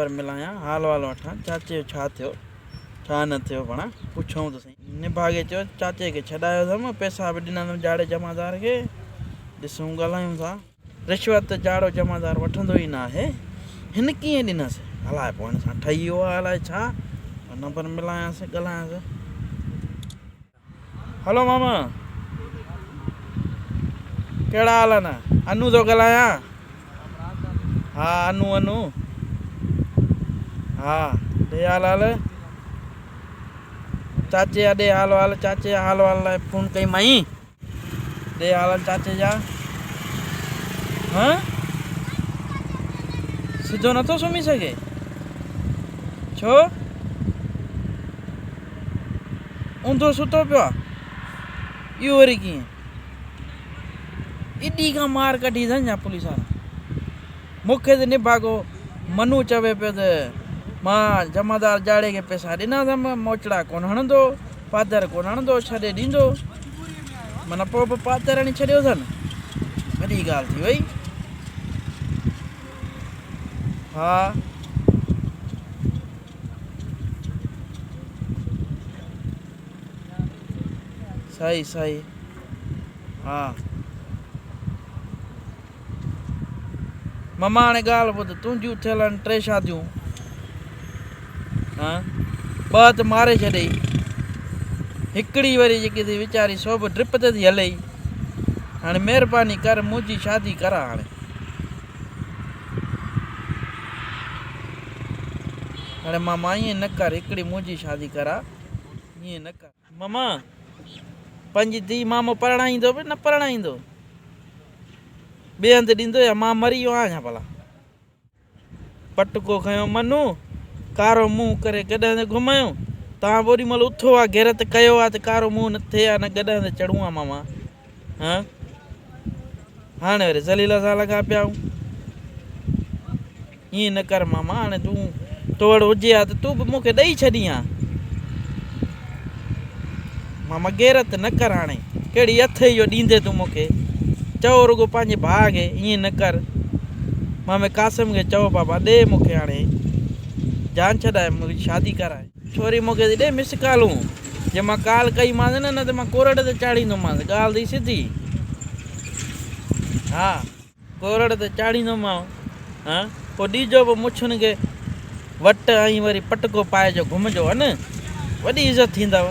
Number मिलाया हाल वाल वठां चाचे छा थियो छा न थियो भणा पुछूं तो सही निभागे चयो चाचे के छडायो अथमि पैसा बि ॾिना अथमि जाड़े जमादार खे ॾिसूं ॻाल्हायूं था रिश्वत जाड़ो जमादार वठंदो ई न आहे हिन कीअं ॾिनसि अलाए पोइ हिन सां ठही वियो आहे अलाए छा नंबर मिलायासीं ॻाल्हायासीं हलो मामा कहिड़ा हाल आहिनि अनु थो ॻाल्हायां हा अनु हा ॾे हाल हाल चाचे जा ॾे हाल वाल चाचे जा हाल वाल लाइ फ़ोन कई माई ॾे हाल चाचे जा हाँ सिधो नथो सुम्ही सघे छो ऊंधो सुतो पियो आहे इहो वरी कीअं एॾी खां मार कढी अथनि छा पुलिस वारा मूंखे त निभागो मनु चवे पियो त मां जमादार जाड़े खे पैसा ॾिना अथमि मोचड़ा कोन हणंदो पादर कोन हणंदो छॾे ॾींदो माना पोइ बि पादर हणी छॾियो अथनि वॾी ॻाल्हि थी वई हा सही हा मामा हाणे ॻाल्हि ॿुध तुंहिंजियूं थियल आहिनि 3 शादियूं हा 2 त मारे छॾई हिकिड़ी वरी जेकी थी वीचारी सो बि ड्रिप ते थी हले हाणे महिरबानी कर मुंहिंजी शादी करा हाणे मामा ईअं न कर हिकिड़ी मुंहिंजी शादी करा ईअं न कर मामा पंहिंजी धीउ मामो परणाईंदो बि न परणाईंदो ॿिए हंधि ॾींदो या मां मरी वियो आहियां भला पटको खयो मनु कारो मुंहुं करे गॾ हंधि घुमायो तव्हां ओॾी महिल उथो आहे गैरत कयो आहे त कारो मुंहुं न थिए आहे न गॾ हंधि चढ़ूं आहे मामा हा हाणे वरी ज़लील सां लॻा पिया आहियूं ईअं न कर मामा हाणे तूं तो वटि हुजे हा त तूं बि मूंखे ॾेई छॾी हा मामा गैरत न कर हाणे कहिड़ी हथ इहो ॾींदे तूं मूंखे चओ रुगो पंहिंजे भाउ खे ईअं न कर मामे कासिम खे चओ बाबा ॾे मूंखे हाणे जान छॾाए मुंहिंजी शादी कराए छोरी मूंखे ॾे मिस कॉलूं जे मां कॉल कईमांसि न त मां कोरड़ ते चाढ़ींदोमांसि ॻाल्हि थी सिधी हा कोरड़ ते चाढ़ींदोमांव हा पोइ ॾिजो बि मुछुनि खे वट ऐं वरी पटको पाइजो घुमिजो है न वॾी इज़त थींदव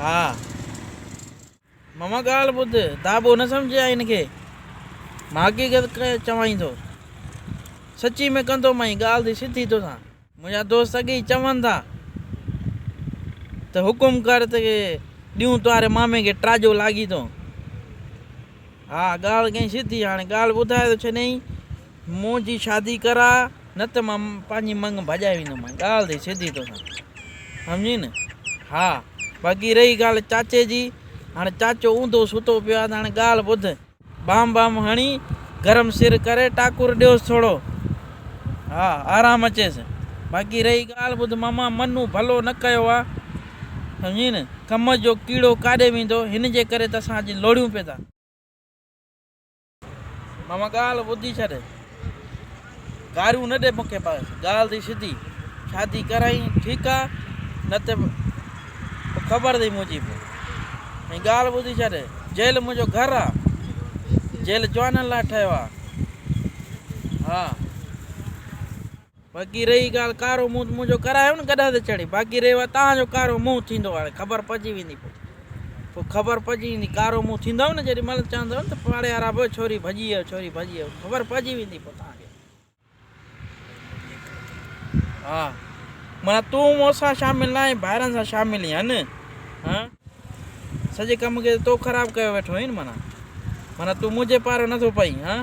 हा मामा ॻाल्हि ॿुध दाबो न सम्झे हिनखे मां हक़ीक़त चवाईं थो सची में कंदो मां ॻाल्हि थी सिधी तोसां मुंहिंजा दोस्त अॻे ई चवनि था त हुकुम कर त ॾियूं तुंहिंजे मामे खे ट्राजो लागी थो हा ॻाल्हि कई सिधी हाणे ॻाल्हि ॿुधाए थो छॾियईं मुंहिंजी शादी करा न त मां पंहिंजी मंग भॼाए वेंदोमांइ ॻाल्हि थी सिधी तोसां सम्झी न हा बाक़ी रही ॻाल्हि चाचे जी हाणे चाचो ऊंधो सुतो पियो आहे त हाणे ॻाल्हि ॿुध बाम हणी गरम सिर करे टाकुर ॾियोसि थोरो हा आराम अचेसि बाक़ी रही ॻाल्हि ॿुध मामा मनु भलो न कयो आहे सम्झी न कम जो कीड़ो काॾे वेंदो हिन जे करे त असां अॼु लोड़ियूं पिया था मामा ॻाल्हि ॿुधी छॾ गारियूं न ॾे मूंखे बसि ॻाल्हि थी सिधी शादी कराई ठीकु आहे न त ख़बर अथई मुंहिंजी बि ऐं ॻाल्हि ॿुधी छॾ जेल मुंहिंजो घरु आहे जेल जवाननि लाइ ठहियो आहे हा बाक़ी रही ॻाल्हि कारो मुंहुं मुंहिंजो करायो न गॾ ते चढ़ी बाक़ी रहियो आहे तव्हांजो कारो मुंहुं थींदो हाणे ख़बर पइजी वेंदी पोइ ख़बर पइजी वेंदी कारो मुंहुं थींदव न जेॾी महिल चवंदव न त पाड़े वारा बि छोरी भॼी वियो ख़बर पइजी वेंदी पोइ तव्हांखे हा माना तूं मूंसां शामिलु न आहीं ॿाहिरनि सां शामिलु ई न हा सॼे कम खे तो ख़राबु कयो वेठो आहीं न माना तूं मुंहिंजे पारो नथो पई हा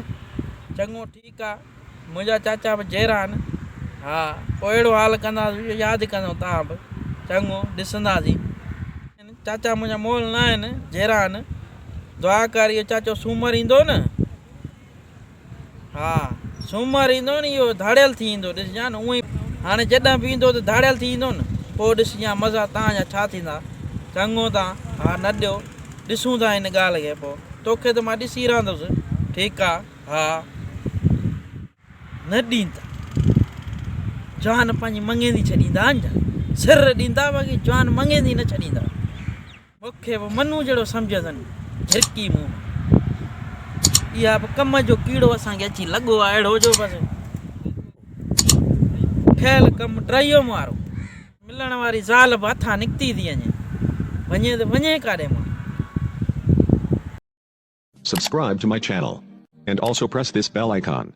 चङो ठीकु आहे मुंहिंजा चाचा बि जहिड़ा आहिनि हा पोइ अहिड़ो हाल कंदासीं यादि कंदो तव्हां बि चङो ॾिसंदासीं चाचा मुंहिंजा मोल न आहिनि जहिड़ा आहिनि दुआ कर इहो चाचो सूमरु ईंदो न हा सूमरु ईंदो न इहो धाड़ियल थी ईंदो ॾिसजां न उअं ई हाणे जॾहिं बि ईंदो त धाड़ियल थी ईंदो न पोइ ॾिसजां मज़ा तव्हांजा छा थींदा चङो तव्हां हा न ॾियो ॾिसूं था हिन ॻाल्हि खे पोइ तोखे त मां ॾिसी रहंदुसि ठीकु आहे हा न ॾींदा जान पंहिंजी मंगेंदी छॾींदा आहिनि सिर ॾींदा बाक़ी जान मंगेंदी न छॾींदा मूंखे बि मनू जहिड़ो सम्झंदनि झिरकी मूं इहा बि कम जो कीड़ो असांखे अची लॻो आहे अहिड़ो जो बसि ठहियल कमु ड्राइव वारो मिलण वारी ज़ाल बि हथां निकिती थी वञे त वञे काॾे मां Subscribe to my channel and also press this bell icon.